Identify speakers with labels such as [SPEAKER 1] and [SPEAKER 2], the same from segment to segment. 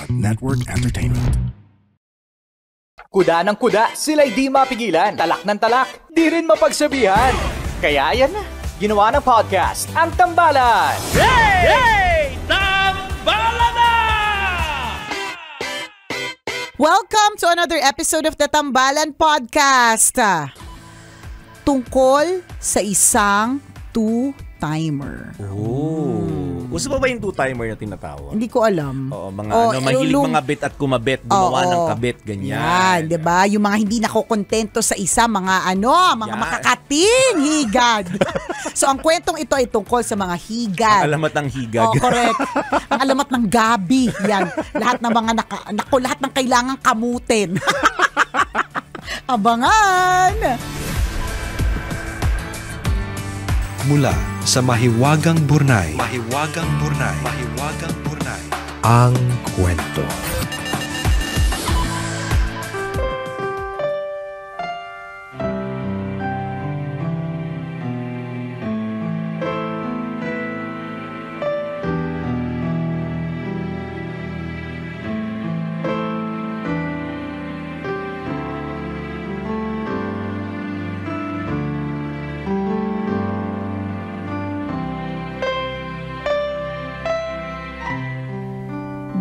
[SPEAKER 1] Network Entertainment.
[SPEAKER 2] Kuda ng kuda, sila'y di mapigilan. Talak ng talak, di rin mapagsabihan. Kaya yan na, ginawa ng podcast, ang Tambalan.
[SPEAKER 3] Hey! Tambalan na!
[SPEAKER 4] Welcome to another episode of the Tambalan Podcast. Tungkol sa isang two-timer.
[SPEAKER 5] Gusto pa ba yung two-timer na tinatawag?
[SPEAKER 4] Hindi ko alam.
[SPEAKER 5] Oo, mahilig mga bet at kumabet, gumawa ng kabet, ganyan.
[SPEAKER 4] Yan, di ba? Yung mga hindi nakokontento sa isa, mga makakating higad. So, ang kwentong ito ay tungkol sa mga higad.
[SPEAKER 5] Ang alamat ng higad.
[SPEAKER 4] Oh, correct. Ang alamat ng gabi. Yan. Lahat ng mga lahat ng kailangang kamutin. Abangan!
[SPEAKER 6] Mula sa Mahiwagang Burnay. Ang kwento.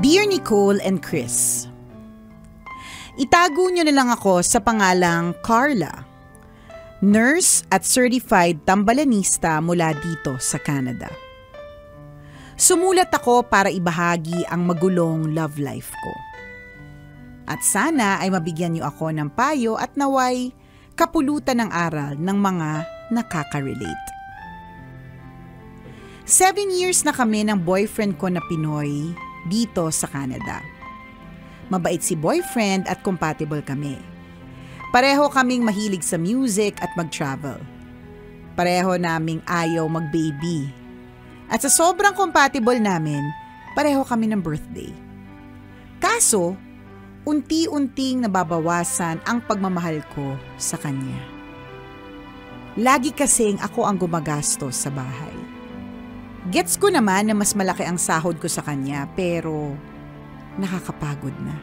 [SPEAKER 4] Dear Nicole and Chris, itago nyo na lang ako sa pangalang Carla, nurse at certified tambalanista mula dito sa Canada. Sumulat ako para ibahagi ang magulong love life ko. At sana ay mabigyan nyo ako ng payo at naway kapulutan ng aral ng mga nakaka-relate. 7 years na kami ng boyfriend ko na Pinoy dito sa Canada. Mabait si boyfriend at compatible kami. Pareho kaming mahilig sa music at mag-travel. Pareho naming ayaw mag-baby. At sa sobrang compatible namin, pareho kami ng birthday. Kaso, unti-unting nababawasan ang pagmamahal ko sa kanya. Lagi kasing ako ang gumagastos sa bahay. Gets ko naman na mas malaki ang sahod ko sa kanya pero nakakapagod na.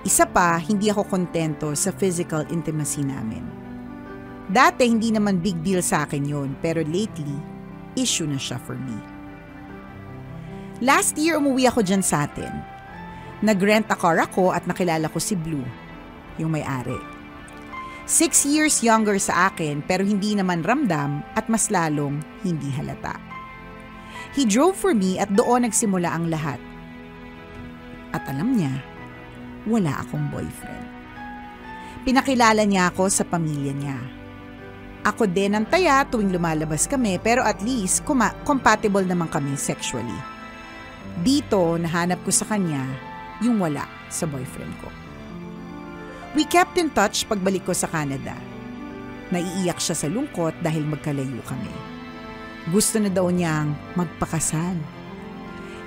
[SPEAKER 4] Isa pa, hindi ako kontento sa physical intimacy namin. Dati hindi naman big deal sa akin yun pero lately, issue na siya for me. Last year umuwi ako dyan sa atin. Nag-rent a car ako at nakilala ko si Blue, yung may-ari. 6 years younger sa akin pero hindi naman ramdam at mas lalong hindi halata. He drove for me at doon nagsimula ang lahat. At alam niya, wala akong boyfriend. Pinakilala niya ako sa pamilya niya. Ako din ang taya tuwing lumalabas kami pero at least compatible naman kami sexually. Dito nahanap ko sa kanya yung wala sa boyfriend ko. We kept in touch pagbalik ko sa Canada. Naiiyak siya sa lungkot dahil magkalayo kami. Gusto na daw niyang magpakasal.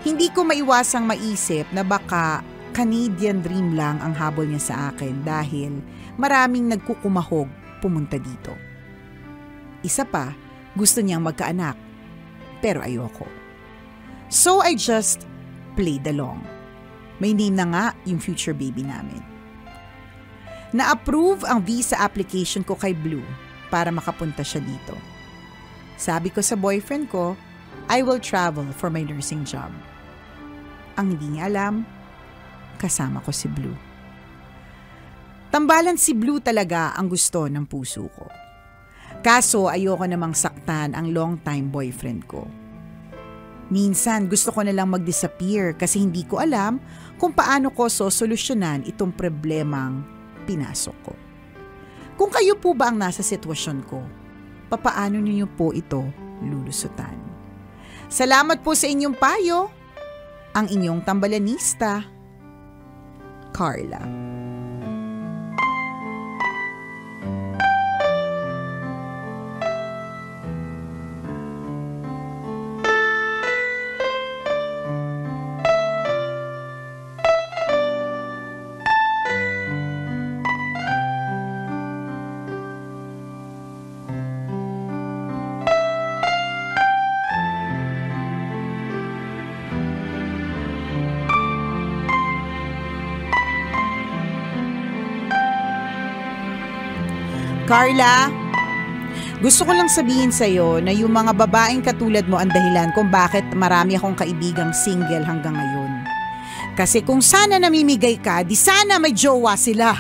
[SPEAKER 4] Hindi ko maiwasang maisip na baka Canadian dream lang ang habol niya sa akin dahil maraming nagkukumahog pumunta dito. Isa pa, gusto niyang magkaanak, pero ayoko. So I just played along. May name na nga yung future baby namin. Na-approve ang visa application ko kay Blue para makapunta siya dito. Sabi ko sa boyfriend ko, I will travel for my nursing job. Ang hindi niya alam, kasama ko si Blue. Tambalan si Blue talaga ang gusto ng puso ko. Kaso ayoko namang saktan ang long-time boyfriend ko. Minsan gusto ko na lang mag-disappear kasi hindi ko alam kung paano ko sosolusyonan itong problemang pinasok ko. Kung kayo po ba ang nasa sitwasyon ko, papaano niyo po ito lulusutan? Salamat po sa inyong payo. Ang inyong tambalanista, Carla. Carla, gusto ko lang sabihin sa'yo na yung mga babaeng katulad mo ang dahilan kung bakit marami akong kaibigang single hanggang ngayon. Kasi kung sana namimigay ka, di sana may jowa sila.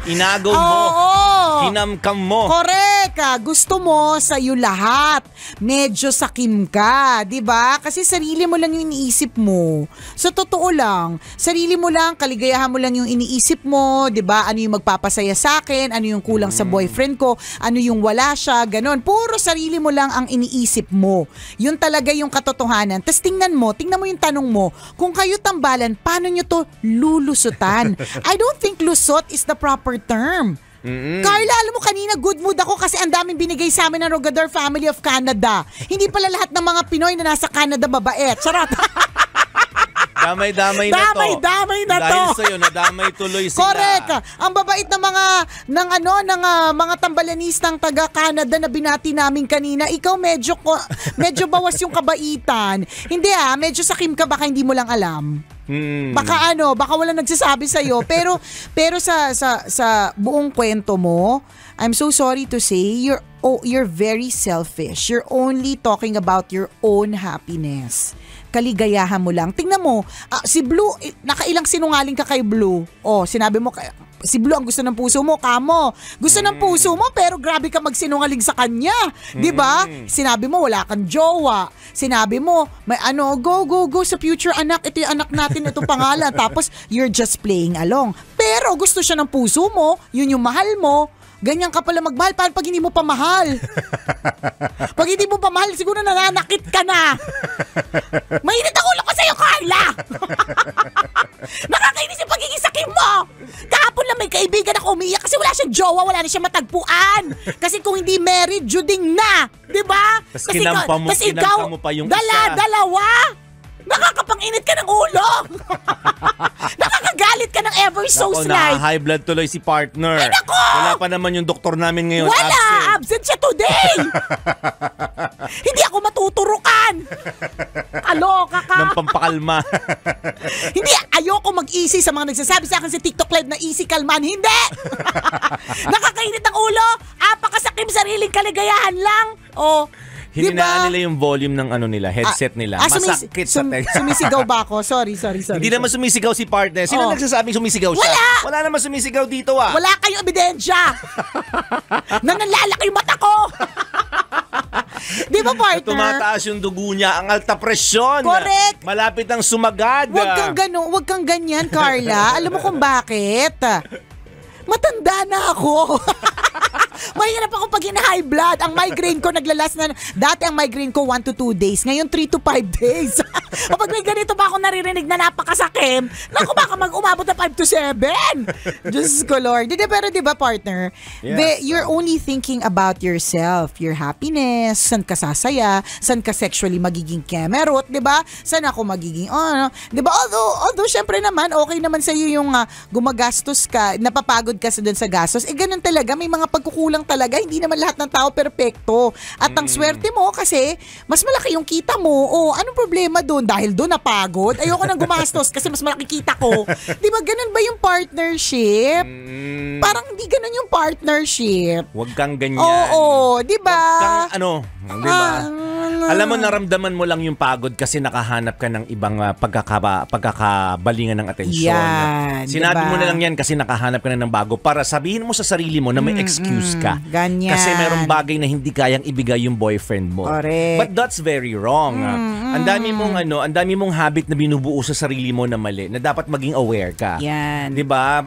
[SPEAKER 5] Inagaw mo.
[SPEAKER 4] Oo.
[SPEAKER 5] Kinamkam mo.
[SPEAKER 4] Correct. Gusto mo sa'yo lahat. Medyo sakim ka, di ba? Kasi sarili mo lang yung iniisip mo. Sa totoo lang, sarili mo lang, kaligayahan mo lang yung iniisip mo, di ba? Ano yung magpapasaya sa akin, ano yung kulang sa boyfriend ko, ano yung wala siya, ganon. Puro sarili mo lang ang iniisip mo. Yun talaga yung katotohanan. Tapos tingnan mo yung tanong mo, kung kayo tambalan, paano nyo to lulusutan? I don't think lusot is the proper term. Carla, alam mo kanina good mood ako kasi ang daming binigay sa amin ng Rogador Family of Canada. Hindi pala lahat ng mga Pinoy na nasa Canada babae. Charot.
[SPEAKER 5] Damay-damay na to.
[SPEAKER 4] Damay-damay na to.
[SPEAKER 5] Dahil sa'yo, nadamay tuloy sila.
[SPEAKER 4] Correct. Ang babait na mga tambalanistang taga Canada na binati namin kanina. Ikaw medyo bawas yung kabaitan. Hindi medyo sakim ka, baka hindi mo lang alam. Baka wala nagsasabi sa iyo, pero sa buong kwento mo, I'm so sorry to say you're very selfish. You're only talking about your own happiness. Kaligayahan mo lang. Tingnan mo, si Blue, nakailang sinungaling ka kay Blue. Sinabi mo si Blue ang gusto ng puso mo, kamo. Gusto ng puso mo pero grabe ka magsinungaling sa kanya. 'Di ba? Sinabi mo wala kang jowa. Sinabi mo may go sa future anak, ito yung anak natin, ito pangalan. Tapos you're just playing along. Pero gusto siya ng puso mo, yun yung mahal mo. Ganyan ka pala magmahal. Paano pag hindi mo pa mahal? Pag hindi mo pa mahal, siguro nananakit ka na. Mainit ang ulo ko sa'yo, Carla! Nakakainis yung pagiging sakim mo! Kahapon lang may kaibigan ako umiyak kasi wala siyang jowa, wala na siyang matagpuan. Kasi kung hindi married, juding na. Diba?
[SPEAKER 5] Tapos kinampa mo pa yung
[SPEAKER 4] dalawa! Nakakapanginit ka ng ulo! Nakakagalit ka ng ever so slight.
[SPEAKER 5] High blood tuloy si partner.
[SPEAKER 4] Ay, nako!
[SPEAKER 5] Wala pa naman yung doktor namin ngayon.
[SPEAKER 4] Wala! Absent siya today! Hindi ako matuturukan! Aloka ka!
[SPEAKER 5] Ng pampakalma.
[SPEAKER 4] Hindi, ayoko mag-easy sa mga nagsasabi sa akin sa TikTok live na easy kalman. Hindi! Nakakainit ang ulo! Apakasakim sariling kaligayahan lang!
[SPEAKER 5] Hininaan nila yung volume ng nila, headset nila. Masakit sa tenga.
[SPEAKER 4] Sumisigaw ba ako? Sorry.
[SPEAKER 5] Hindi naman sumisigaw si partner. Sino nagsasabing sumisigaw siya? Wala naman sumisigaw dito
[SPEAKER 4] Wala kayong ebidensya! Na nalalaki yung mata ko! Di ba, partner?
[SPEAKER 5] Tumataas yung dugo niya, ang alta presyon.
[SPEAKER 4] Correct!
[SPEAKER 5] Malapit ang sumagad.
[SPEAKER 4] Huwag kang ganyan, Carla. Alam mo kung bakit? Matanda na ako. Mahirap ako pag high blood. Ang migraine ko naglalas na, dati ang migraine ko 1 to 2 days. Ngayon 3 to 5 days. O pag may ganito pa ako naririnig na napakasakim, naku, baka umabot na 5 to 7. Diyos ko, Lord. Pero di ba, partner?
[SPEAKER 5] Yes.
[SPEAKER 4] You're only thinking about yourself, your happiness, saan ka sasaya, saan ka sexually magiging kemerot, di ba? Saan ako magiging, di ba? Although, syempre naman, okay naman sa'yo yung gumagastos ka, napapagod ka dun sa gastos. Ganun talaga, may mga pagkukulang talaga. Hindi naman lahat ng tao perpekto. At ang swerte mo kasi mas malaki yung kita mo. Anong problema doon? Dahil doon napagod? Ayoko nang gumastos kasi mas malaki kita ko. Di ba ganun ba yung partnership? Parang hindi ganun yung partnership.
[SPEAKER 5] Huwag kang ganyan.
[SPEAKER 4] Oo, di ba?
[SPEAKER 5] Huwag kang di ba? Alam mo, naramdaman mo lang yung pagod kasi nakahanap ka ng ibang pagkakabalingan ng atensyon.
[SPEAKER 4] Yan,
[SPEAKER 5] Sinabi
[SPEAKER 4] diba?
[SPEAKER 5] mo na lang yan kasi nakahanap ka na ng bago para sabihin mo sa sarili mo na may excuse ka.
[SPEAKER 4] Ganyan.
[SPEAKER 5] Kasi merong bagay na hindi kayang ibigay yung boyfriend mo.
[SPEAKER 4] Correct.
[SPEAKER 5] But that's very wrong. Ang dami mong habit na binubuo sa sarili mo na mali, na dapat maging aware ka.
[SPEAKER 4] Yan.
[SPEAKER 5] 'Di ba?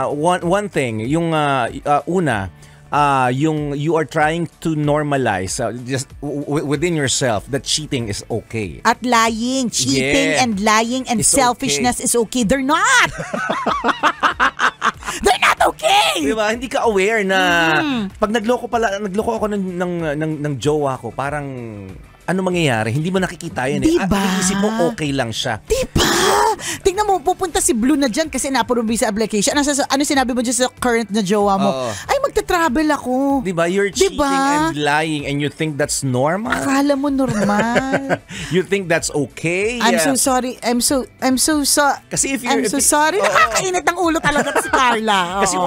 [SPEAKER 5] One thing, yung yung you are trying to normalize just within yourself that cheating is okay.
[SPEAKER 4] At cheating and lying and
[SPEAKER 5] It's
[SPEAKER 4] selfishness is okay. They're not. They're not okay.
[SPEAKER 5] Diba? Hindi ka aware na pag nagloko ako ng jowa ko, parang ano mangyayari? Hindi mo nakikita yan
[SPEAKER 4] Diba?
[SPEAKER 5] Ang isip mo okay lang siya.
[SPEAKER 4] Diba? Tingnan mo, pupunta si Blue na dyan kasi na-approve visa application. Ano sinabi mo dyan sa current na jowa mo?
[SPEAKER 5] Oo.
[SPEAKER 4] Ay, magta-travel ako.
[SPEAKER 5] Diba? You're cheating
[SPEAKER 4] Diba?
[SPEAKER 5] and lying and you think that's normal.
[SPEAKER 4] Akala mo normal.
[SPEAKER 5] You think that's okay.
[SPEAKER 4] I'm so sorry. I'm so
[SPEAKER 5] Kasi
[SPEAKER 4] I'm so sorry. Nakakainit ang ulo talaga si Carla.
[SPEAKER 5] Kasi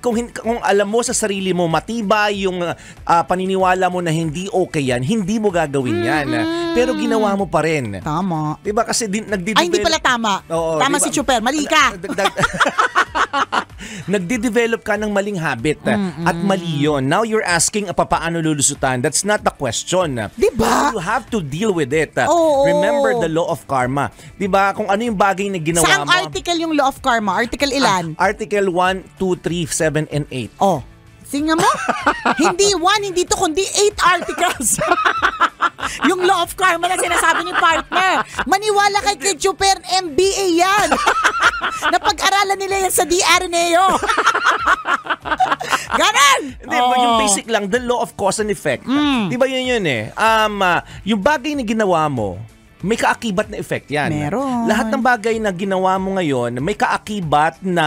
[SPEAKER 5] kung alam mo sa sarili mo matibay yung paniniwala mo na hindi okay yan, hindi mo gagawin yan. Pero ginawa mo pa rin.
[SPEAKER 4] Tama.
[SPEAKER 5] Diba kasi nagdi-develop...
[SPEAKER 4] Ay, hindi pala tama.
[SPEAKER 5] Oo,
[SPEAKER 4] Tama
[SPEAKER 5] diba?
[SPEAKER 4] si Chuper. Mali ka.
[SPEAKER 5] Nagde-develop ka ng maling habit at mali yun. Now you're asking paano lulusutan. That's not the question.
[SPEAKER 4] Diba?
[SPEAKER 5] You have to deal with it.
[SPEAKER 4] Oo.
[SPEAKER 5] Remember the law of karma. Diba? Kung ano yung bagay na ginawa
[SPEAKER 4] Saang
[SPEAKER 5] mo.
[SPEAKER 4] article yung law of karma? Article ilan?
[SPEAKER 5] Article 1, 2, 3, 7, and 8.
[SPEAKER 4] Oh. Tingnan mo? Hindi 1, hindi 2, kundi 8 articles. Yung law of karma na sinasabi ni partner. Maniwala kay Chuper, MBA yan. Napag-aralan nila yan sa DRNAO. Ganon!
[SPEAKER 5] Hindi, yung basic lang, the law of cause and effect. Di ba yun eh? Yung bagay na ginawa mo, may kaakibat na effect yan.
[SPEAKER 4] Meron.
[SPEAKER 5] Lahat ng bagay na ginawa mo ngayon, may kaakibat na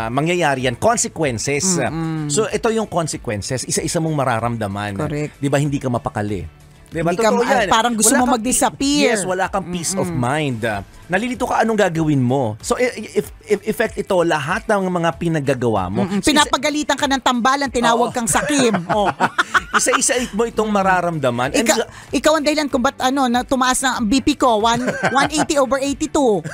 [SPEAKER 5] mangyayari yan. Consequences. So, ito yung consequences. Isa-isa mong mararamdaman.
[SPEAKER 4] Correct.
[SPEAKER 5] Di ba, hindi ka mapakali. Diba?
[SPEAKER 4] Hindi ka, parang gusto mo mag-disappear.
[SPEAKER 5] Yes, wala kang peace of mind. Nalilito ka anong gagawin mo. So, if effect ito, lahat ng mga pinagagawa mo. So,
[SPEAKER 4] pinapagalitan ka ng tambalan, tinawag kang sakim.
[SPEAKER 5] Isa-isa mo itong mararamdaman. And
[SPEAKER 4] ikaw ang dahilan kung ba't na tumaas ng BP ko, 180/82.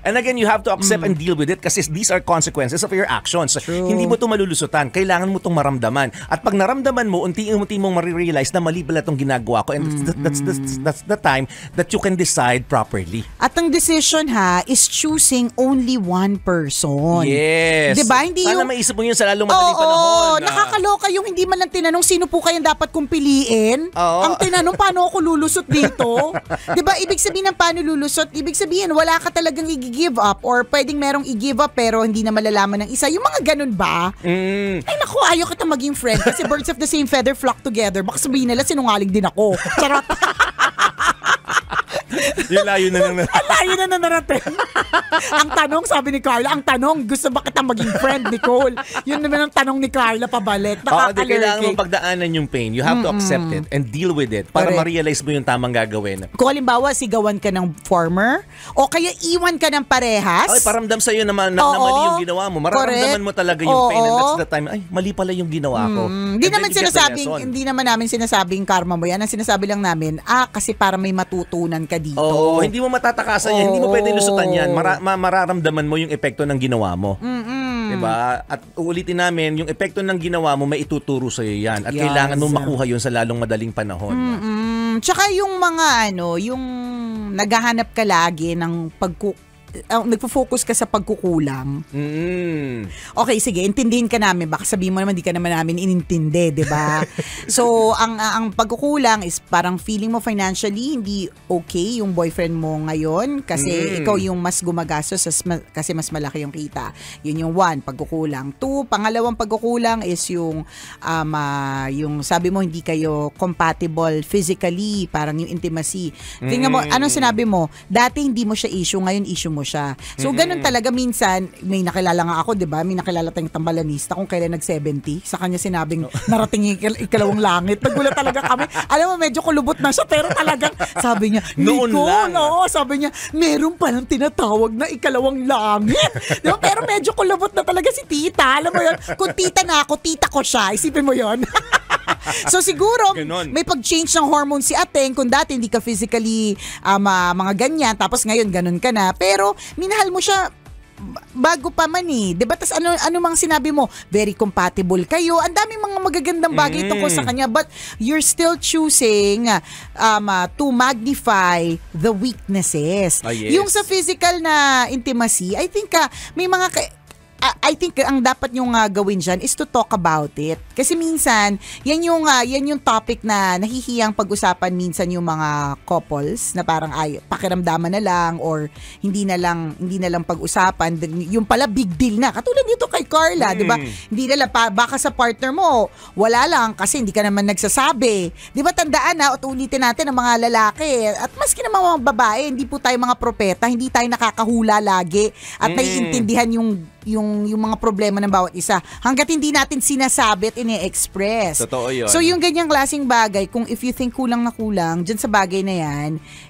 [SPEAKER 5] And again, you have to accept and deal with it kasi these are consequences of your actions.
[SPEAKER 4] True.
[SPEAKER 5] Hindi mo ito malulusutan. Kailangan mo itong maramdaman. At pag naramdaman mo, unti-unti mong marirealize na mali pala itong ginagawa ko. And that's the time that you can decide properly.
[SPEAKER 4] At ang decision is choosing only one person.
[SPEAKER 5] Yes.
[SPEAKER 4] Diba? Hindi
[SPEAKER 5] Sana
[SPEAKER 4] yung...
[SPEAKER 5] maisip mo yun sa lalong madaling panahon.
[SPEAKER 4] Oo, nakakaloka yung hindi man lang tinanong sino po kayang dapat kong piliin.
[SPEAKER 5] Oo.
[SPEAKER 4] Ang tinanong paano ako lulusot dito. Diba? Ibig sabihin ng paano lulusot, ibig sabihin wala ka talagang i-give up or pwedeng merong i-give up pero hindi na malalaman ng isa. Yung mga ganun ba? Ay naku, ayaw kita maging friend kasi birds of the same feather flock together. Baka sabihin nila sinungaling din ako. Charot.
[SPEAKER 5] Yung layo na nang
[SPEAKER 4] Layo na narating. Ang tanong, sabi ni Carla, gusto ba kita maging friend, Nicole? Yun naman ang tanong ni Carla pabalik.
[SPEAKER 5] Kailangan mong pagdaanan yung pain. You have to accept it and deal with it para
[SPEAKER 4] Correct.
[SPEAKER 5] ma-realize mo yung tamang gagawin.
[SPEAKER 4] Kung halimbawa, sigawan ka ng former o kaya iwan ka ng parehas.
[SPEAKER 5] Ay, paramdam sa'yo na mali yung ginawa mo. Mararamdaman mo talaga yung pain and that's the time, ay, mali pala yung ginawa ko.
[SPEAKER 4] Hindi naman namin sinasabing karma mo yan. Ang sinasabi lang namin, kasi para may matutunan ka dito.
[SPEAKER 5] Oo, hindi mo matatakasan yan. Hindi mo pwede lusutan yan. Mararamdaman mo yung epekto ng ginawa mo. Diba? At uulitin namin, yung epekto ng ginawa mo, may ituturo sa'yo yan. At kailangan mo makuha yun sa lalong madaling panahon.
[SPEAKER 4] Tsaka yung mga yung naghahanap ka lagi ng nagpo-focus ka sa pagkukulang. Okay, sige, intindihin ka namin. Baka sabihin mo naman, di ka naman namin inintindi, di ba? So, ang pagkukulang is parang feeling mo financially hindi okay yung boyfriend mo ngayon kasi ikaw yung mas gumagastos kasi mas malaki yung kita. Yun yung 1, pagkukulang. 2, pangalawang pagkukulang is yung sabi mo hindi kayo compatible physically, parang yung intimacy. Tingnan mo, anong sinabi mo? Dati hindi mo siya issue, ngayon issue mo siya. So, ganun talaga minsan, may nakilala nga ako, di ba? May nakilala tayong tambalanista kung kailan nag-70. Sa kanya sinabing, narating yung ikalawang langit. Nagulat talaga kami. Alam mo, medyo kulubot na siya, pero talagang, sabi niya,
[SPEAKER 5] noon lang.
[SPEAKER 4] Oo, sabi niya, meron palang tinatawag na ikalawang langit. Di ba? Pero medyo kulubot na talaga si tita. Alam mo yun? Kung tita na ako, tita ko siya. Isipin mo yun. So siguro, may pag-change ng hormone si Ateng. Kung dati hindi ka physically mga ganyan, tapos ngayon ganun ka na. Pero minahal mo siya bago pa man eh. Diba? Tas ano mang sinabi mo, very compatible kayo. Ang daming mga magagandang bagay tungkol sa kanya. But you're still choosing to magnify the weaknesses.
[SPEAKER 5] Yes.
[SPEAKER 4] Yung sa physical na intimacy, I think may mga I think ang dapat nyo gawin dyan is to talk about it. Kasi minsan, yan yung topic na nahihiyang pag-usapan minsan yung mga couples na parang pakiramdaman na lang or hindi na lang pag-usapan. Yung pala big deal na. Katulad dito kay Carla, di ba? Hindi na lang, baka sa partner mo, wala lang kasi hindi ka naman nagsasabi. Di ba tandaan na, at ulitin natin ang mga lalaki. At maski naman mga babae, hindi po tayo mga propeta, hindi tayo nakakahula lagi at naiintindihan yung mga problema ng bawat isa hangga't hindi natin sinasabi at ini-express.
[SPEAKER 5] Totoo yun.
[SPEAKER 4] So yung ganyang klaseng bagay, kung if you think kulang na kulang dyan sa bagay na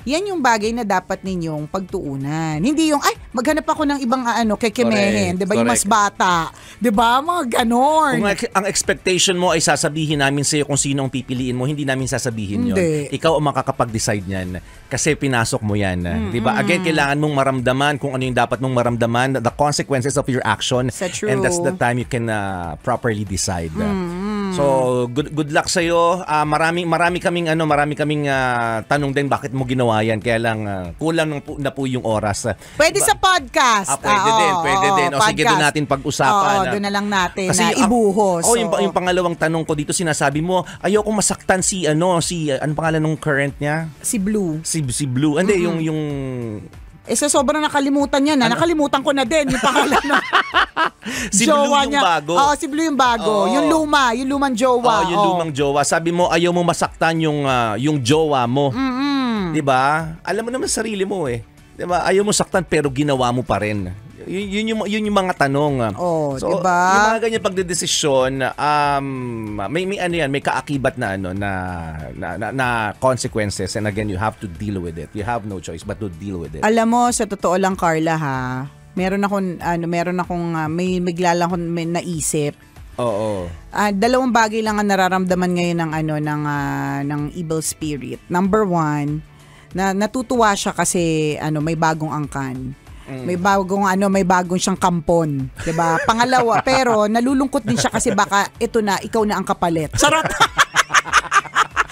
[SPEAKER 4] yan yung bagay na dapat ninyong pagtuunan. Hindi yung, maghanap ako ng ibang kekemehin, di ba? Yung mas bata. Di ba? Mga ganon.
[SPEAKER 5] Kung ang expectation mo ay sasabihin namin sa'yo kung sino ang pipiliin mo, hindi namin sasabihin yun. Ikaw ang makakapag-decide niyan kasi pinasok mo yan. Di ba? Again, kailangan mong maramdaman kung ano yung dapat mong maramdaman, the consequences of your action, and that's the time you can properly decide. So good luck sa iyo. Marami kaming tanong din bakit mo ginawa yan, kaya lang kulang na po yung oras.
[SPEAKER 4] Pwede sa podcast.
[SPEAKER 5] Pwede din. O sige, doon natin pag-usapan.
[SPEAKER 4] Doon na lang natin
[SPEAKER 5] kasi,
[SPEAKER 4] na ibuhos.
[SPEAKER 5] Yung pangalawang tanong ko dito, sinasabi mo ayoko masaktan si ano pangalan ng current niya?
[SPEAKER 4] Si Blue.
[SPEAKER 5] Si Blue. Hindi, yung
[SPEAKER 4] sa sobrang nakalimutan niya na. Nakalimutan ko na din yung pangalan ng
[SPEAKER 5] si Blue yung niya. Bago.
[SPEAKER 4] Oo, si Blue yung bago. Yung lumang jowa.
[SPEAKER 5] Yung lumang jowa. Sabi mo, ayaw mo masaktan yung jowa mo. Diba? Alam mo naman sarili mo eh. Diba? Ayaw mo saktan pero ginawa mo pa rin. Yun yung mga tanong. So,
[SPEAKER 4] diba?
[SPEAKER 5] Yung mga ganyan pagdedesisyon, may kaakibat na consequences, and again, you have to deal with it. You have no choice but to deal with it.
[SPEAKER 4] Alam mo, sa totoo lang, Carla, meron akong may bigla lang akong naisip.
[SPEAKER 5] Oo.
[SPEAKER 4] Dalawang bagay lang ang nararamdaman ngayon ng evil spirit. Number one, natutuwa siya kasi may bagong angkan. May bagong siyang kampon, 'di ba? Pangalawa, pero nalulungkot din siya kasi baka ikaw na ang kapalit. Charot.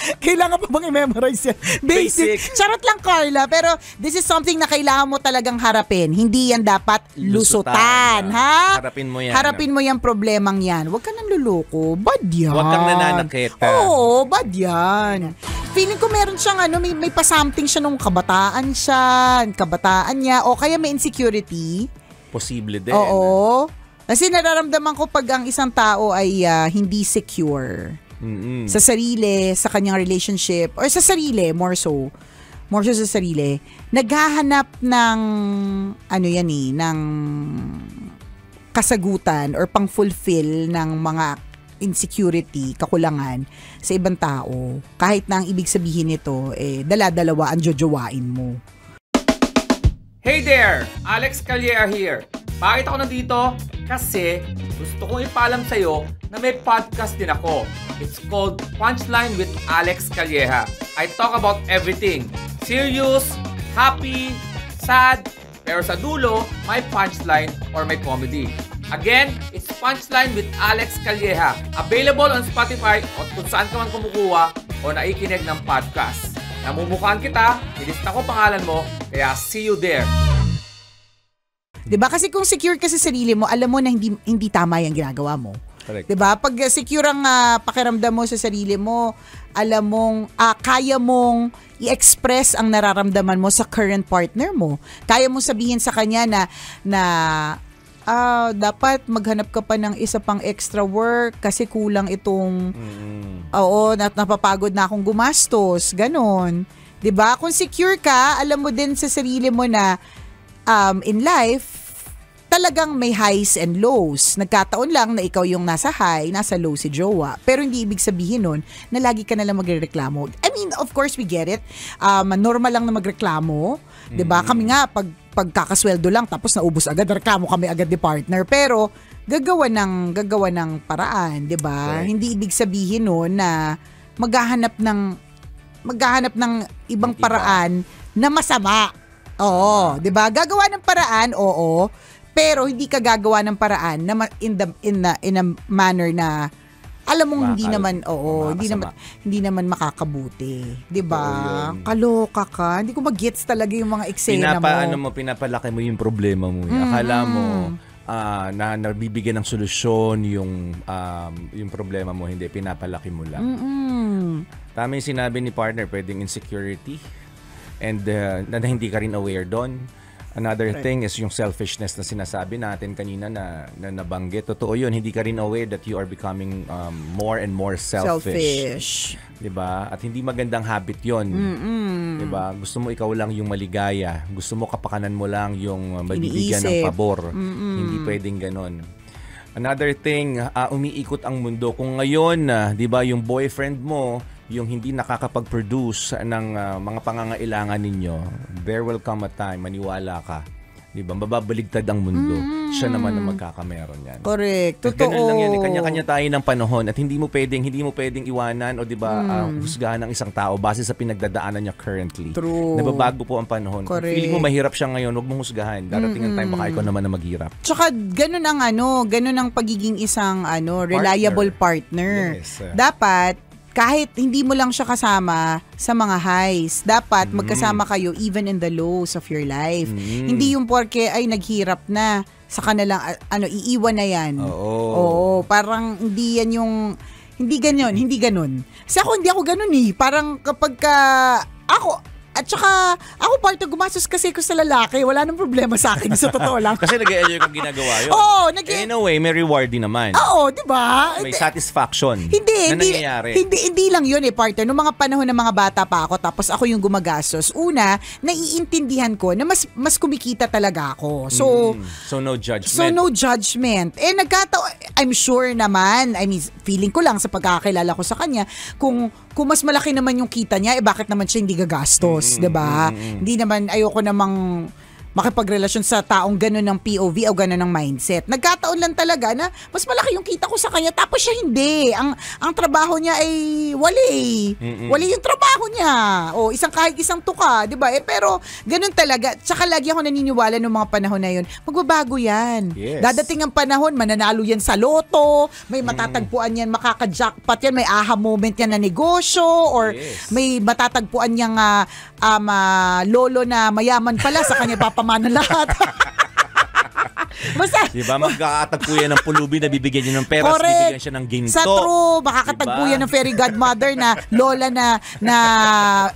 [SPEAKER 4] Kailangan pa bang i-memorize yan? Basic. Charot lang, Carla. Pero this is something na kailangan mo talagang harapin. Hindi yan dapat lusutan. Ha?
[SPEAKER 5] Harapin mo yan.
[SPEAKER 4] Harapin mo yung problemang yan. Huwag ka nang luloko. Bad yan.
[SPEAKER 5] Huwag kang nananakit.
[SPEAKER 4] Oo, bad yan. Feeling ko meron siyang may pa-something siya nung kabataan niya, o kaya may insecurity.
[SPEAKER 5] Posible din.
[SPEAKER 4] Oo. Kasi nararamdaman ko pag ang isang tao ay hindi secure sa sarili, sa kanyang relationship, or sa sarili, more so sa sarili, naghahanap ng ng kasagutan or pang-fulfill ng mga insecurity, kakulangan sa ibang tao. Kahit na ang ibig sabihin nito, dala-dalawa ang jojowain mo.
[SPEAKER 3] Hey there! Alex Calleja here. Bakit ako nandito? Kasi gusto kong ipaalam sa'yo na may podcast din ako. It's called Punchline with Alex Calleja. I talk about everything. Serious, happy, sad, pero sa dulo, may punchline or may comedy. Again, it's Punchline with Alex Calleja. Available on Spotify o kung saan ka man kumukuha o naikinig ng podcast. Namumukhaan kita, nilista ko pangalan mo, kaya see you there.
[SPEAKER 4] Diba? Kasi kung secure ka sa sarili mo, alam mo na hindi tama yung ginagawa mo.
[SPEAKER 5] Correct.
[SPEAKER 4] Diba? Pag secure ang pakiramdam mo sa sarili mo, alam mong kaya mong i-express ang nararamdaman mo sa current partner mo. Kaya mong sabihin sa kanya na dapat maghanap ka pa ng isa pang extra work kasi kulang itong napapagod na akong gumastos, ganon. 'Di ba? Kung secure ka, alam mo din sa sarili mo na in life talagang may highs and lows. Nagkataon lang na ikaw yung nasa high, nasa low si jowa. Pero hindi ibig sabihin nun na lagi ka na lang magreklamo. I mean, of course, we get it. Normal lang na magreklamo. 'Di ba? Kami nga, pagkakasweldo lang, tapos naubos agad, reklamo kami agad ni partner. Pero, gagawa ng paraan, 'di ba?
[SPEAKER 5] Right.
[SPEAKER 4] Hindi ibig sabihin nun na maghahanap ng ibang paraan na masama. Oo, 'di ba? Gagawa ng paraan, oo. Pero hindi ka gagawa ng paraan na in a manner na alam mong hindi naman makakabuti, 'di ba? Kaloka ka. Hindi ko mag-gets talaga yung mga eksena mo.
[SPEAKER 5] Pinapalaki mo yung problema mo. Akala mo na nabibigyan ng solusyon yung problema mo, hindi pinapalaki mo lang. Tama yung sinabi ni partner, pwedeng insecurity and na hindi ka rin aware doon. Another thing is yung selfishness na sinasabi natin kanina na nabanggit. Totoo yun, hindi ka rin aware that you are becoming more and more selfish. Diba? At hindi magandang habit yun. Diba? Gusto mo ikaw lang yung maligaya. Gusto mo kapakanan mo lang yung mabibigyan ng pabor. Hindi pwedeng ganon. Another thing, umiikot ang mundo. Kung ngayon, diba, yung boyfriend mo, yung hindi nakakapag-produce ng mga pangangailangan ninyo, there will come a time, maniwala ka, di ba? Mababaligtad ang mundo. Siya naman ang magkakameron yan.
[SPEAKER 4] Correct. Totoo.
[SPEAKER 5] Ganun lang yan. Kanya-kanya tayo ng panahon at hindi mo pwedeng iwanan o di ba husgahan ng isang tao base sa pinagdadaanan niya currently.
[SPEAKER 4] True.
[SPEAKER 5] Nababago po ang panahon.
[SPEAKER 4] Correct.
[SPEAKER 5] Kung feeling mo mahirap siya ngayon, huwag mong husgahan. Darating ang time baka ikaw naman na maghirap.
[SPEAKER 4] Tsaka ganun ang pagiging isang reliable partner.
[SPEAKER 5] Yes.
[SPEAKER 4] Dapat kahit hindi mo lang siya kasama sa mga highs, dapat magkasama kayo even in the lows of your life. Hindi yung porke ay naghirap na, saka na lang iiwan na yan. Oo, parang hindi yan yung hindi ganun. Kasi hindi ako ganun eh. Parang kapag ako at saka, ako partner, gumastos kasi ko sa lalaki. Wala nang problema sa akin, sa totoo lang.
[SPEAKER 5] Kasi nag-enjoy kang ginagawa yun.
[SPEAKER 4] Oo,
[SPEAKER 5] in a way, may reward din naman.
[SPEAKER 4] Oo, di ba?
[SPEAKER 5] May satisfaction
[SPEAKER 4] na
[SPEAKER 5] nangyayari.
[SPEAKER 4] Hindi lang yun partner. Noong mga panahon ng mga bata pa ako, tapos ako yung gumagastos. Una, naiintindihan ko na mas kumikita talaga ako. So
[SPEAKER 5] no judgment.
[SPEAKER 4] I'm sure naman, feeling ko lang sa pagkakakilala ko sa kanya, kung mas malaki naman yung kita niya, bakit naman siya hindi gagastos, 'di ba? Hindi naman, ayoko namang makipagrelasyon sa taong gano'n ng POV o gano'n ng mindset. Nagkataon lang talaga na mas malaki yung kita ko sa kanya, tapos siya hindi. Ang trabaho niya ay wali yung trabaho niya. O kahit isang tuka, 'di ba? Pero gano'n talaga. Tsaka lagi ako naniniwala noong mga panahon na 'yon, magbabago 'yan.
[SPEAKER 5] Yes.
[SPEAKER 4] Dadating ang panahon, mananalo 'yan sa loto, may matatagpuan 'yan, makaka-jackpot 'yan, may aha moment 'yan na negosyo, or may matatagpuan 'yang lolo na mayaman pala, sa kanya papamana lahat. Basta,
[SPEAKER 5] diba, magkakatagpo yan ng pulubi na bibigyan niya ng pera, bibigyan siya ng ginto.
[SPEAKER 4] Sa true, makakatagpo yan ng fairy godmother na lola na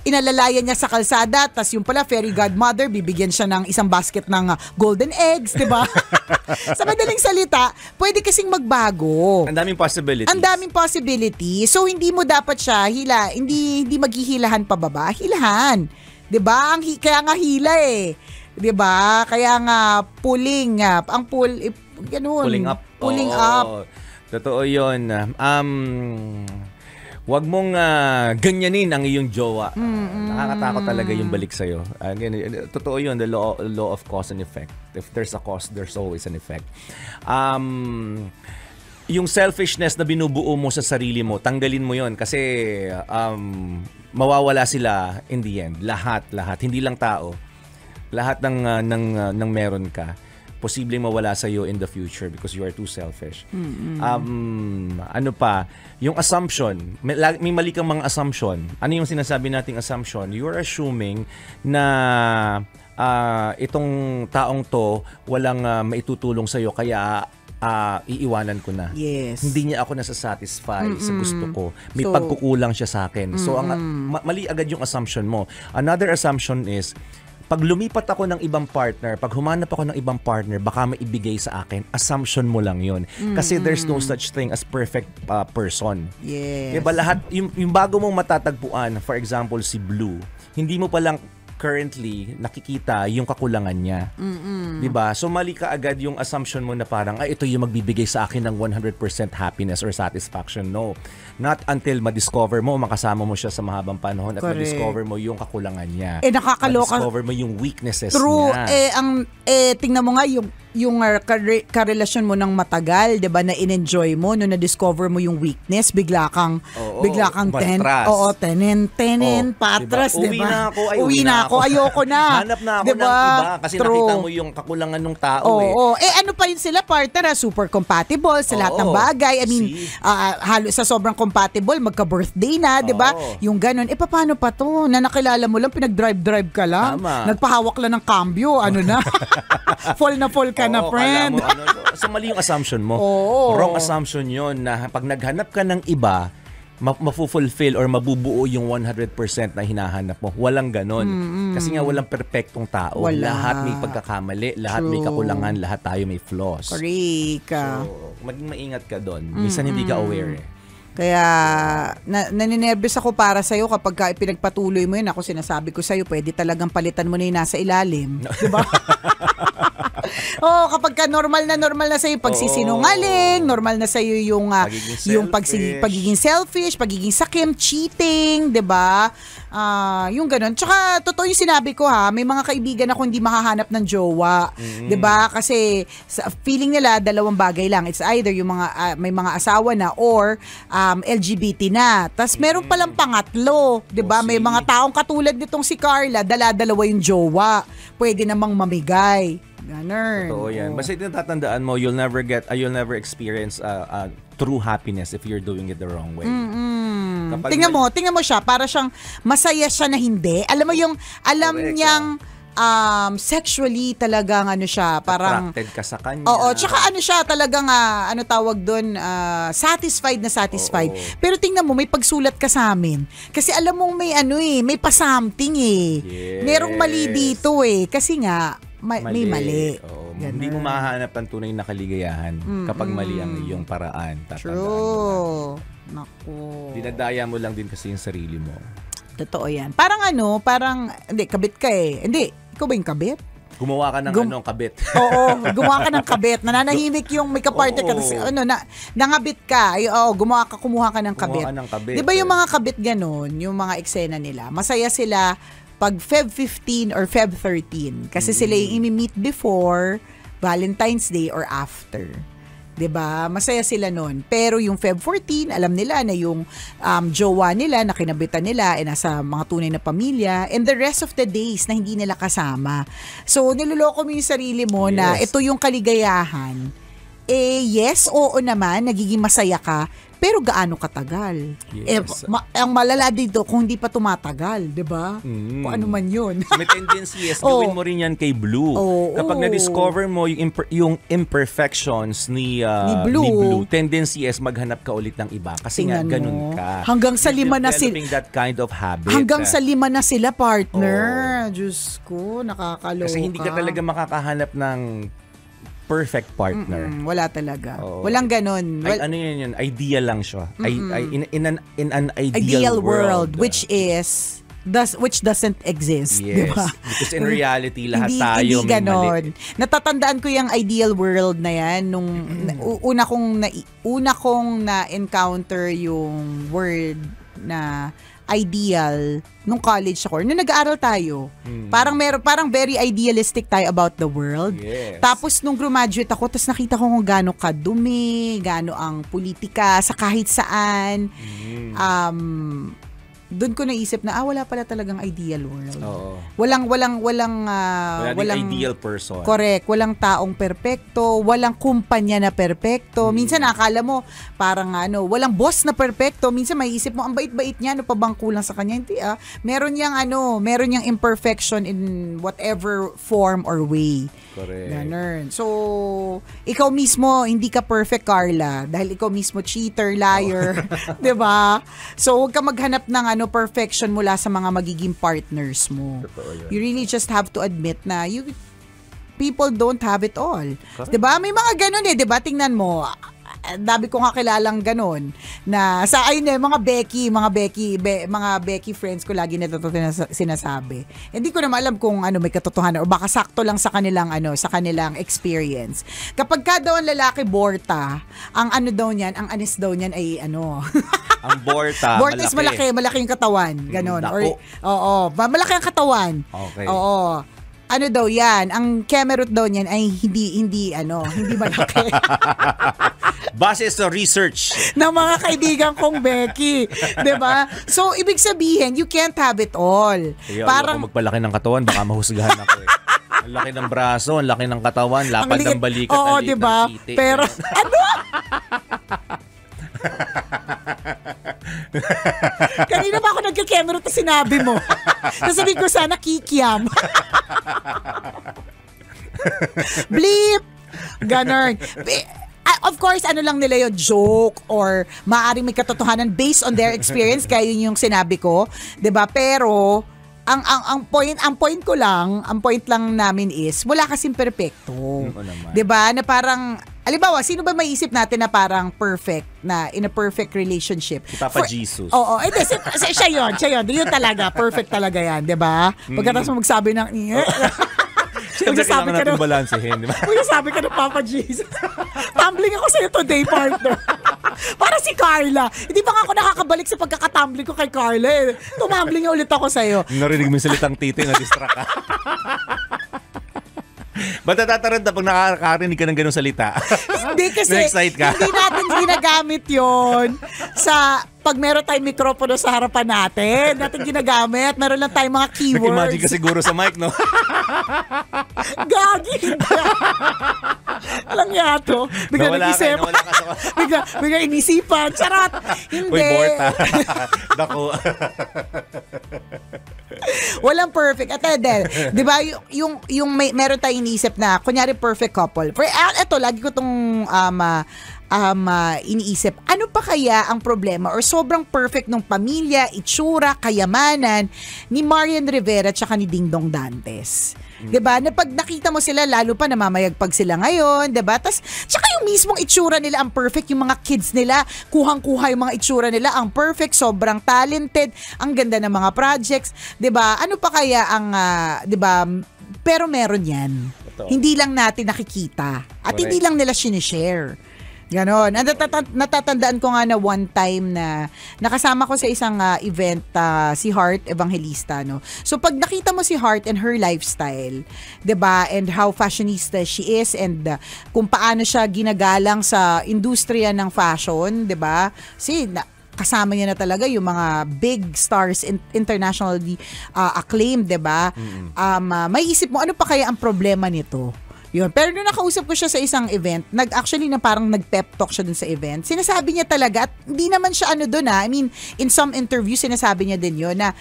[SPEAKER 4] inalalayan niya sa kalsada, tas yung pala fairy godmother, bibigyan siya ng isang basket ng golden eggs, diba? Sa madaling salita, pwede kasing magbago.
[SPEAKER 5] Ang daming possibilities.
[SPEAKER 4] So, hindi mo dapat siya hindi maghihilahan pababa, hilahan. Diba? Kaya nga hila eh. 'Di ba? Kaya nga pulling up. Ang ganun.
[SPEAKER 5] Pulling up. Totoo 'yon. Wag mong ganyanin ang iyong jowa. Nakakatakot talaga yung balik sa iyo. Totoo 'yon, the law of cause and effect. If there's a cause, there's always an effect. Yung selfishness na binubuo mo sa sarili mo, tanggalin mo 'yon kasi mawawala sila in the end. Lahat, hindi lang tao. Lahat ng meron ka, posibleng mawala sa iyo in the future because you are too selfish. Ano pa? Yung assumption, may mali kang mga assumption. Ano yung sinasabi nating assumption? You are assuming na itong taong to walang maitutulong sa iyo, kaya iiwanan ko na.
[SPEAKER 4] Yes.
[SPEAKER 5] Hindi niya ako nasasatisfy sa gusto ko. May pagkukulang siya sa akin. So, mali agad yung assumption mo. Another assumption is, pag lumipat ako ng ibang partner, pag humanap ako ng ibang partner, baka maibigay sa akin. Assumption mo lang yun. Kasi there's no such thing as perfect person.
[SPEAKER 4] Yes.
[SPEAKER 5] Diba lahat, yung bago mong matatagpuan, for example, si Blue, hindi mo palang currently nakikita yung kakulangan niya. Diba? So mali ka agad yung assumption mo na parang, ito yung magbibigay sa akin ng 100% happiness or satisfaction. No. Not until ma-discover mo, makasama mo siya sa mahabang panahon at ma-discover mo yung kakulangan niya.
[SPEAKER 4] Nakakaloka.
[SPEAKER 5] Ma-discover mo yung weaknesses
[SPEAKER 4] True.
[SPEAKER 5] niya.
[SPEAKER 4] Tingnan mo nga yung karelasyon mo ng matagal, 'di ba, na in-enjoy mo, no, na-discover mo yung weakness, bigla kang patras, 'di ba? Uwi na ako, ayoko na.
[SPEAKER 5] Hanap na ako
[SPEAKER 4] diba?
[SPEAKER 5] ng iba kasi nakita mo yung kakulangan ng tao
[SPEAKER 4] ano pa rin sila, partner, super compatible sa lahat ng bagay. I mean, halos sa sobrang compatible, magka-birthday na, 'di ba? Yung ganun. Paano pa 'to? Na nakilala mo lang, pinag-drive ka lang.
[SPEAKER 5] Tama.
[SPEAKER 4] Nagpahawak lang ng cambio, ano na. Fall na fall ka ka na, friend.
[SPEAKER 5] Kala mo, so mali yung assumption mo.
[SPEAKER 4] Oo.
[SPEAKER 5] Wrong assumption yun na pag naghanap ka ng iba, mafulfill or mabubuo yung 100% na hinahanap mo. Walang ganon. Kasi nga walang perpektong tao.
[SPEAKER 4] Wala.
[SPEAKER 5] Lahat may pagkakamali, lahat may kakulangan, lahat tayo may flaws.
[SPEAKER 4] Correct.
[SPEAKER 5] So, maging maingat ka doon. Minsan hindi ka aware eh.
[SPEAKER 4] Kaya naninervous ako para sa'yo kapag ka pinagpatuloy mo yun. Ako sinasabi ko sa'yo, pwede talagang palitan mo na yung nasa ilalim. Diba? Oo, kapag ka normal na sa'yo yung pagsisinungaling, normal na sa'yo yung pagiging selfish, pagiging sakim, cheating, diba? Yung ganun. Tsaka, totoo yung sinabi ko ha, may mga kaibigan ako hindi makahanap ng jowa. Diba? Kasi feeling nila dalawang bagay lang. It's either yung mga may mga asawa na or LGBT na. Tapos meron palang pangatlo. Diba? May mga taong katulad nitong si Carla, dala-dalawa yung jowa. Pwede namang mamigay. Ganun.
[SPEAKER 5] Totoo yan. Basta natatandaan mo, you'll never experience true happiness if you're doing it the wrong way.
[SPEAKER 4] Tingnan mo siya, para siyang masaya siya na hindi. Alam mo yung, niyang sexually talagang siya, parang
[SPEAKER 5] attracted ka sa kanya.
[SPEAKER 4] Oo, tsaka siya talagang tawag doon, satisfied na satisfied.
[SPEAKER 5] Oo.
[SPEAKER 4] Pero tingnan mo, may pagsulat ka sa amin. Kasi alam mong may pa-something eh.
[SPEAKER 5] Yes.
[SPEAKER 4] Merong mali dito eh. Kasi nga, may mali.
[SPEAKER 5] Hindi mo mahahanap ang tunay na kaligayahan kapag mali ang iyong paraan.
[SPEAKER 4] True. Naku.
[SPEAKER 5] Dinadaya mo lang din kasi yung sarili mo.
[SPEAKER 4] Totoo yan. Parang hindi, kabit ka eh. Hindi, ikaw ba yung kabit?
[SPEAKER 5] Gumawa ka ng kabit.
[SPEAKER 4] Oo, gumawa ka ng kabit. Nananahimik yung may kapartner ka. Tapos, nangabit ka. Kumuha ka ng kabit.
[SPEAKER 5] Kumuha ka ng kabit.
[SPEAKER 4] Di ba yung mga kabit ganun, yung mga eksena nila, masaya sila pag Feb 15 or Feb 13. Kasi sila yung imi-meet before Valentine's Day or after. 'Di ba? Masaya sila noon. Pero yung Feb 14, alam nila na yung jowa nila, na kinabitan nila, nasa mga tunay na pamilya, and the rest of the days na hindi nila kasama. So, niloloko mo yung sarili mo na ito yung kaligayahan. Yes, oo naman, nagiging masaya ka, pero gaano katagal?
[SPEAKER 5] Yes.
[SPEAKER 4] Ang malala dito kung hindi pa tumatagal, 'di ba? Kung ano man 'yun.
[SPEAKER 5] May tendency gawin mo rin 'yan kay Blue. Kapag na-discover mo yung imperfections ni Blue, tendency maghanap ka ulit ng iba kasi nga ganun ka.
[SPEAKER 4] Hanggang sa 5 na sila.
[SPEAKER 5] That kind of habit.
[SPEAKER 4] Hanggang sa 5 na sila, partner. Diyos ko, nakakaloka.
[SPEAKER 5] Kasi hindi ka talaga makakahanap ng perfect partner.
[SPEAKER 4] Wala talaga. Walang ganun.
[SPEAKER 5] Ano yun? Ideal lang siya. In an
[SPEAKER 4] ideal world, which doesn't exist.
[SPEAKER 5] Yes.
[SPEAKER 4] Diba?
[SPEAKER 5] Because in reality, lahat tayo may mali.
[SPEAKER 4] Natatandaan ko yung ideal world na yan nung una kong na-encounter yung word na ideal nung college ako. Nung nag-aaral tayo, parang very idealistic tayo about the world.
[SPEAKER 5] Yes.
[SPEAKER 4] Tapos nung graduate ako, tapos nakita ko kung gaano kadumi, gaano ang politika sa kahit saan. Doon ko naisip na wala pala talagang ideal world.
[SPEAKER 5] Oo.
[SPEAKER 4] Walang
[SPEAKER 5] ideal person.
[SPEAKER 4] Correct. Walang taong perpekto, walang kumpanya na perpekto. Minsan nakakala mo parang walang boss na perpekto. Minsan maiisip mo ang bait-bait niya, ano pa bang kulang sa kanya? Hindi Meron niyang imperfection in whatever form or way.
[SPEAKER 5] Correct.
[SPEAKER 4] Ganun. So, ikaw mismo, hindi ka perfect, Carla. Dahil ikaw mismo cheater, liar. 'Di ba? So, huwag ka maghanap ng perfection mula sa mga magiging partners mo. You really just have to admit na people don't have it all. 'Di ba? May mga ganun 'di ba? Tingnan mo. Dami ko nga kilalang ganun na sa mga Becky friends ko lagi nito sinasabi. Hindi ko na alam kung may katotohanan o baka sakto lang sa kanilang experience. Kapag ka daw ang lalaki borta, ang daw niyan, ang anis daw niyan ay
[SPEAKER 5] ang borta
[SPEAKER 4] is malaki yung katawan, ganon. Malaki ang katawan.
[SPEAKER 5] Okay.
[SPEAKER 4] Oo. Daw yan, ang kemerut daw niyan ay hindi malaki.
[SPEAKER 5] Base sa research
[SPEAKER 4] ng mga kaibigan kong Becky. 'Di ba? So, ibig sabihin, you can't have it all.
[SPEAKER 5] Parang magpalaki ng katawan, baka mahusgahan ako Ang laki ng braso, ang laki ng katawan, lapad ng balikat,
[SPEAKER 4] ang liit ng titi. Pero, kanina pa ako nagka-camera to sinabi mo. Sasabihin ko sana kikiam. Bleep! Ganon. Of course, ano lang nila yung joke or maaaring may katotohanan based on their experience, kaya yun yung sinabi ko, 'di ba? Pero ang point lang namin is wala kasing perpekto. 'Di ba? Na parang halimbawa, sino ba maiisip natin na parang perfect na in a perfect relationship?
[SPEAKER 5] Si Papa Jesus.
[SPEAKER 4] Oo, siya yun. Yun talaga, perfect talaga 'yan, 'di ba? Pagkatapos mo magsabi ng
[SPEAKER 5] Siyempre, kailangan natin balansehin, di ba?
[SPEAKER 4] Sabi ka ng Papa Jesus. Tumbling ako sa'yo today, partner. Para si Carla. Hindi pa nga ako nakakabalik sa pagkakatumbling ko kay Carla. Tumambling ulit ako sa'yo.
[SPEAKER 5] Narinig mo yung salitang titi, na-distract ka. Ba't natataranta pag nakakarinig ka ng ganung salita?
[SPEAKER 4] Hindi kasi,
[SPEAKER 5] Na-excite ka?
[SPEAKER 4] hindi natin ginagamit yon sa pag meron tayong mikropono sa harapan natin. Natin ginagamit. Meron lang tayong mga keywords.
[SPEAKER 5] Nag-imagine ka siguro sa mic, no?
[SPEAKER 4] Gagi. Alam niya to. Bigla nag-isip. Bigla inisipan. Charot. Hindi.
[SPEAKER 5] Uy, Borta. Dako.
[SPEAKER 4] Walang perfect. At di ba, yung meron tayong iniisip na, kunyari perfect couple. Pero eto, lagi ko itong iniisip, ano pa kaya ang problema or sobrang perfect ng pamilya, itsura, kayamanan ni Marian Rivera at saka ni Dingdong Dantes. 'Di ba? Na pag nakita mo sila, lalo pa namamayagpag sila ngayon, 'di ba? Tas tsaka yung mismong itsura nila ang perfect, yung mga kids nila, kuhang-kuha yung mga itsura nila ang perfect, sobrang talented, ang ganda ng mga projects, 'di ba? Ano pa kaya ang 'di ba? Pero meron 'yan.
[SPEAKER 5] Ito.
[SPEAKER 4] Hindi lang natin nakikita at hindi lang nila sinishare. Ganon. Natatandaan ko nga na one time na nakasama ko sa isang event si Heart Evangelista, no. So pag nakita mo si Heart and her lifestyle, 'di ba? And how fashionista she is and kung paano siya ginagalang sa industriya ng fashion, 'di ba? Kasama niya na talaga yung mga big stars, internationally acclaimed, 'di ba? May isip mo ano pa kaya ang problema nito? Yun. Pero nung nakausap ko siya sa isang event, actually na parang nag-pep talk siya dun sa event, sinasabi niya talaga, at hindi naman siya dun I mean, in some interviews, sinasabi niya din yun, na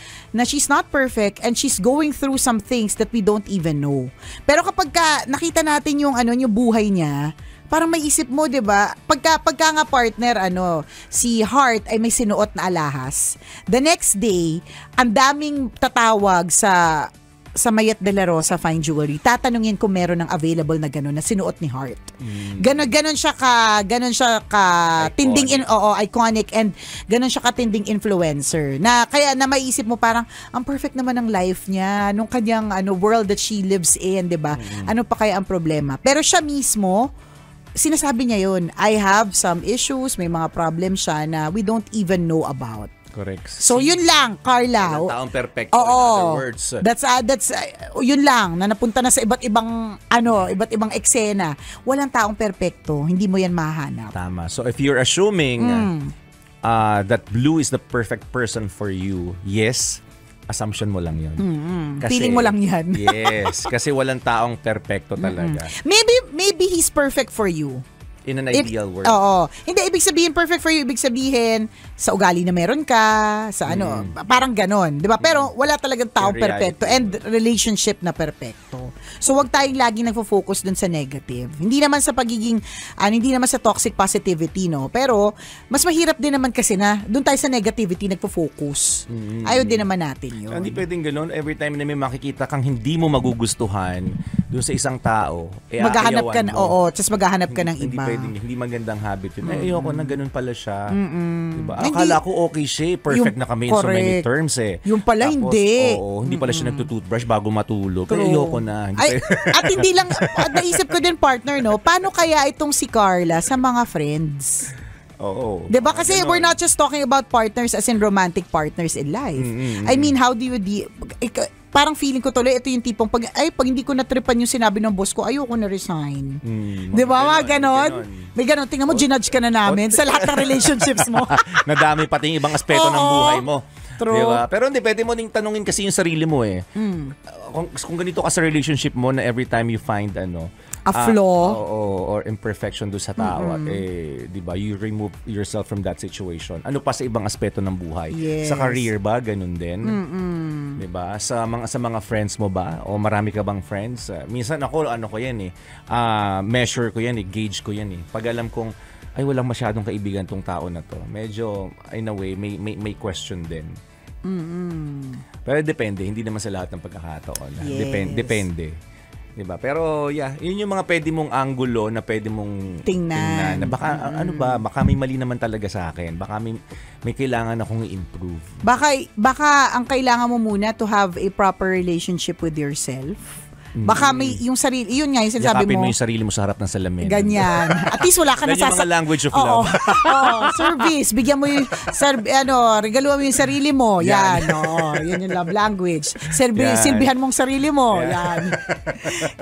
[SPEAKER 4] she's not perfect and she's going through some things that we don't even know. Pero kapag nakita natin yung buhay niya, parang may isip mo, 'di ba? Pagka nga partner si Heart ay may sinuot na alahas. The next day, ang daming tatawag sa Mayet de la Rosa Fine Jewelry, tatanungin kung meron ng available na gano'n na sinuot ni Heart. Ganon siya ka tinding iconic, and ganon siya ka tinding influencer. Na kaya na maiisip mo parang ang perfect naman ng life niya, nung kanyang world that she lives in, 'di ba? Ano pa kaya ang problema? Pero siya mismo sinasabi niya yun, I have some issues, may mga problems siya na we don't even know about.
[SPEAKER 5] Correct.
[SPEAKER 4] So yun lang, Carla.
[SPEAKER 5] Walang taong perfecto, in other words.
[SPEAKER 4] That's yun lang na napunta na sa iba't ibang eksena. Walang taong perpekto, hindi mo yan mahanap.
[SPEAKER 5] Tama. So if you're assuming that Blue is the perfect person for you, yes, assumption mo lang yun. Kasi,
[SPEAKER 4] feeling mo lang yan.
[SPEAKER 5] Yes, kasi walang taong perpekto talaga.
[SPEAKER 4] Maybe he's perfect for you.
[SPEAKER 5] In an ideal world.
[SPEAKER 4] Oo. Hindi, ibig sabihin, perfect for you, ibig sabihin, sa ugali na meron ka, sa parang ganon. Diba? Pero wala talagang taong perpekto and relationship na perpekto. So, wag tayong laging nagfo-focus dun sa negative. Hindi naman sa pagiging, hindi naman sa toxic positivity, no? Pero, mas mahirap din naman kasi na dun tayo sa negativity nagfo-focus. Ayaw din naman natin yun.
[SPEAKER 5] Hindi pwedeng ganon. Every time na may makikita kang hindi mo magugustuhan dun sa isang tao,
[SPEAKER 4] maghahanap ka na, tapos maghahanap ka ng iba.
[SPEAKER 5] Hindi magandang habit yun. Ayoko na ganun pala siya. Diba? Akala ko okay siya. Perfect na kami in so many terms eh.
[SPEAKER 4] Yung pala tapos, hindi.
[SPEAKER 5] Hindi pala siya nagtutoothbrush bago matulog. Pero ayoko na.
[SPEAKER 4] At hindi lang, naisip ko din partner, no? Paano kaya itong si Carla sa mga friends?
[SPEAKER 5] Oo.
[SPEAKER 4] Diba? Kasi we're not just talking about partners as in romantic partners in life. I mean, how do you parang feeling ko tuloy, ito yung tipong pag hindi ko natripan yung sinabi ng boss ko, ayoko na resign. Di ba? Mga ganon. May ganon. Tingnan mo, ginudge ka na namin sa lahat ng relationships mo.
[SPEAKER 5] Nadami pati yung ibang aspeto ng buhay mo.
[SPEAKER 4] True.
[SPEAKER 5] Diba? Pero hindi, pwede mo ding tanungin kasi yung sarili mo eh. Kung ganito ka sa relationship mo na every time you find
[SPEAKER 4] a flaw
[SPEAKER 5] or imperfection do sa tao at di ba, you remove yourself from that situation. Ano pa sa ibang aspeto ng buhay?
[SPEAKER 4] Yes.
[SPEAKER 5] Sa career ba ganun din? Di ba? Sa mga friends mo ba? O marami ka bang friends? Minsan ako ko yan measure ko yan gauge ko yan Pag alam kong ay walang masyadong kaibigan tong tao na to, medyo in a way may question din. Pero depende, hindi naman sa lahat ng pagkakataon.
[SPEAKER 4] Yes.
[SPEAKER 5] Depende. Diba? Pero yun yung mga pwede mong angulo na pwede mong
[SPEAKER 4] tingnan.
[SPEAKER 5] Na baka baka may mali naman talaga sa akin. Baka may kailangan akong i-improve.
[SPEAKER 4] Baka ang kailangan mo muna to have a proper relationship with yourself. Baka may yung sarili, yun nga yung sinasabi
[SPEAKER 5] Yakapin
[SPEAKER 4] mo.
[SPEAKER 5] mo yung sarili mo sa harap ng salamin.
[SPEAKER 4] Ganyan. At least wala ka na
[SPEAKER 5] yung mga language of love.
[SPEAKER 4] Service. Bigyan mo yung regaluhan mo yung sarili mo. Yan. Yan yung love language. Silbihan mong sarili mo. Yan.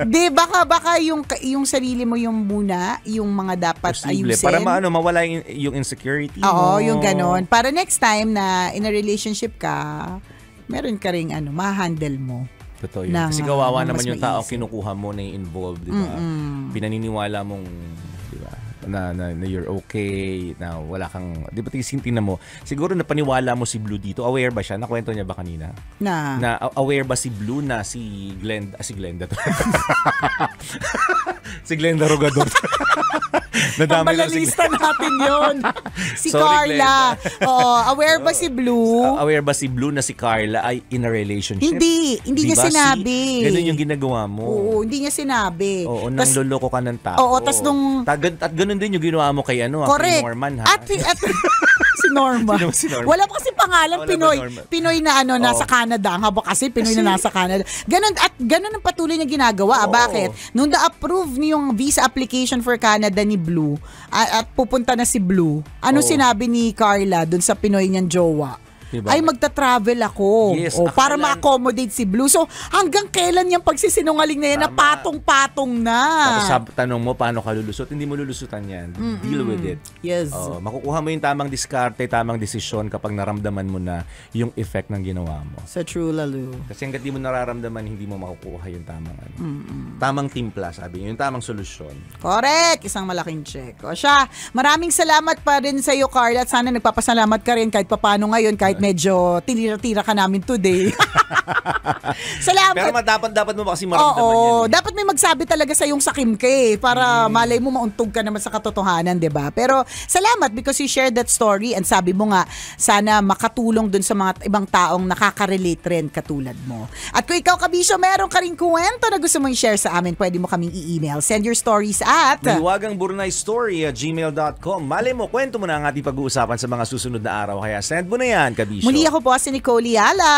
[SPEAKER 4] Di, baka yung sarili mo yung muna, yung mga dapat
[SPEAKER 5] Posible.
[SPEAKER 4] ayusin.
[SPEAKER 5] Para mawala yung insecurity
[SPEAKER 4] Oo,
[SPEAKER 5] mo.
[SPEAKER 4] yung ganon. Para next time na in a relationship ka, meron ka ring ma-handle mo.
[SPEAKER 5] Totoo yun. Kasi kawawa naman yung tao
[SPEAKER 4] maisip.
[SPEAKER 5] kinukuha mo na involved, di ba? Pinaniniwala mong, di ba, na you're okay, na wala kang, di ba, tingnan mo, siguro napaniwala mo si Blue dito. Aware ba siya? Nakwento niya ba kanina? Na aware ba si Blue na si Glenda to? Si Glenda Rogador. Nadamay lang si
[SPEAKER 4] Pambalalista natin yun. Si
[SPEAKER 5] Sorry,
[SPEAKER 4] Carla. Aware ba si Blue?
[SPEAKER 5] Aware ba si Blue na si Carla ay in a relationship?
[SPEAKER 4] Hindi niya
[SPEAKER 5] Diba?
[SPEAKER 4] sinabi.
[SPEAKER 5] Ganun yung ginagawa mo.
[SPEAKER 4] Oo, hindi niya sinabi.
[SPEAKER 5] Oo, nang loloko ka ng tao.
[SPEAKER 4] Oo, tas nung...
[SPEAKER 5] At ganun din yung ginawa mo kay
[SPEAKER 4] Correct.
[SPEAKER 5] kay Norman, ha?
[SPEAKER 4] At si Norma.
[SPEAKER 5] Si Norma.
[SPEAKER 4] Wala pa kasi pangalan,
[SPEAKER 5] Wala
[SPEAKER 4] Pinoy.
[SPEAKER 5] ba Norma?
[SPEAKER 4] Pinoy na nasa Canada. Ang haba kasi Pinoy na nasa Canada. Ganun ang patuloy niya ginagawa.
[SPEAKER 5] Oo.
[SPEAKER 4] Bakit? Nung na-approve yung visa application for Canada ni Blue, at pupunta na si Blue, sinabi ni Carla dun sa Pinoy niyang jowa?
[SPEAKER 5] Diba?
[SPEAKER 4] Ay, magta-travel ako.
[SPEAKER 5] Yes,
[SPEAKER 4] para ma-accommodate si Blue. So, hanggang kailan yung pagsisinungaling na yan na patong-patong na?
[SPEAKER 5] Tapos tanong mo, paano ka lulusot? Hindi mo lulusutan yan. Deal with it.
[SPEAKER 4] Yes.
[SPEAKER 5] Makukuha mo yung tamang diskarte, tamang desisyon kapag naramdaman mo na yung effect ng ginawa mo.
[SPEAKER 4] Sa true lalo.
[SPEAKER 5] Kasi hanggat di mo nararamdaman, hindi mo makukuha yung tamang timpla, sabi niyo, yung tamang solusyon.
[SPEAKER 4] Correct. Isang malaking check. O siya, maraming salamat pa rin sa iyo, Carla. At sana nagpapasalamat ka rin kahit papano ngayon, kahit medyo tinira-tira ka namin today. Salamat.
[SPEAKER 5] Pero dapat mo ba kasi maramdaman yan?
[SPEAKER 4] Oo, dapat may magsabi talaga sa yung sakim ka para malay mo mauntog ka naman sa katotohanan, 'di ba? Pero salamat because you shared that story and sabi mo nga sana makatulong dun sa mga ibang taong nakaka-relate rin katulad mo. At kung ikaw, Kabisyo, meron ka ring kwento na gusto mong i-share sa amin, pwede mo kaming i-email. Send your stories at
[SPEAKER 5] mahiwagangburnaystory@gmail.com. Malay mo, kwento mo na ang ating pag-uusapan sa mga susunod na araw. Kaya send mo na yan, Kabisyo.
[SPEAKER 4] Muli ako po si Nicole Yala.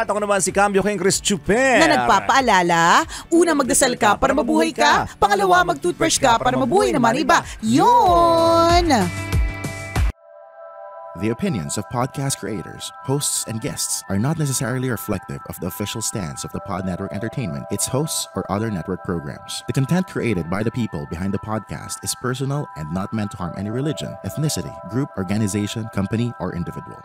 [SPEAKER 5] At ako naman si Cambio King Chris Chuper.
[SPEAKER 4] Na nagpapaalala, una magdasal ka para mabuhay ka, pangalawa mag-toothbrush ka para mabuhay naman iba. Yun!
[SPEAKER 1] The opinions of podcast creators, hosts, and guests are not necessarily reflective of the official stance of the Pod Network Entertainment, its hosts, or other network programs. The content created by the people behind the podcast is personal and not meant to harm any religion, ethnicity, group, organization, company, or individual.